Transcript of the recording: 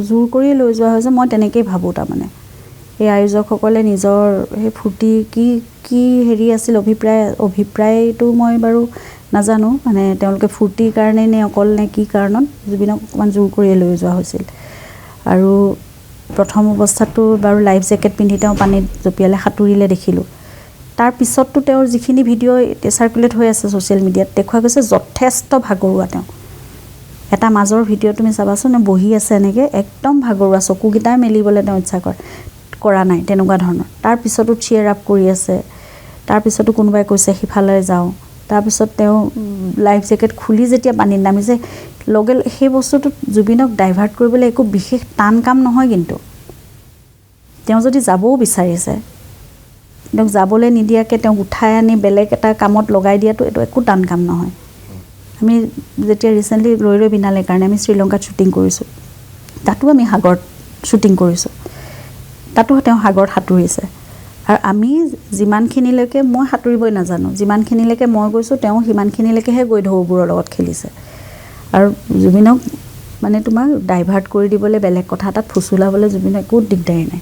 জোৰ কৰি লৈ যোৱা হৈছে মই তেনেকেই ভাবোঁ তাৰমানে এই আয়োজকসকলে নিজৰ সেই ফূৰ্তি কি হেৰি আছিল অভিপ্ৰায়টো মই বাৰু নাজানো মানে তেওঁলোকে ফূৰ্তিৰ কাৰণে নে অকল নে কি কাৰণত জুবিনক অকণমান জোৰ কৰি লৈ যোৱা হৈছিল আৰু প্ৰথম অৱস্থাতো বাৰু লাইফ জেকেট পিন্ধি তেওঁ পানীত জঁপিয়ালে সাঁতুৰিলে দেখিলোঁ তাৰ পিছততো তেওঁৰ যিখিনি ভিডিঅ' চাৰ্কুলেট হৈ আছে ছ'চিয়েল মিডিয়াত দেখুওৱা গৈছে যথেষ্ট ভাগৰুৱা তেওঁ এটা মাজৰ ভিডিঅ' তুমি চাবাচোন বহি আছে এনেকৈ একদম ভাগৰুৱা চকুকেইটা মেলিবলৈ তেওঁ ইচ্ছা কৰা নাই তেনেকুৱা ধৰণৰ তাৰপিছতো চিয়াৰ আপ কৰি আছে তাৰপিছতো কোনোবাই কৈছে সিফালে যাওঁ তাৰপিছত তেওঁ লাইফ জেকেট খুলি যেতিয়া পানীত নামিছে লগে সেই বস্তুটোত জুবিনক ডাইভাৰ্ট কৰিবলৈ একো বিশেষ টান কাম নহয় কিন্তু তেওঁ যদি যাবও বিচাৰিছে তেওঁক যাবলৈ নিদিয়াকৈ তেওঁক উঠাই আনি বেলেগ এটা কামত লগাই দিয়াটো এইটো একো টান কাম নহয় আমি যেতিয়া ৰিচেণ্টলি ৰৈ বিনালে কাৰণে আমি শ্ৰীলংকাত শ্বুটিং কৰিছোঁ তাতো আমি সাগৰত শ্বুটিং কৰিছোঁ তাতো তেওঁ সাগৰত সাঁতুৰিছে আৰু আমি যিমানখিনিলৈকে মই সাঁতুৰিবই নাজানো যিমানখিনিলৈকে মই গৈছোঁ তেওঁ সিমানখিনিলৈকেহে গৈ ঢৌবোৰৰ লগত খেলিছে আৰু জুবিনক মানে তোমাক ডাইভাৰ্ট কৰি দিবলৈ বেলেগ কথা এটাত ফুচুলাবলৈ জুবিনৰ একো দিগদাৰী নাই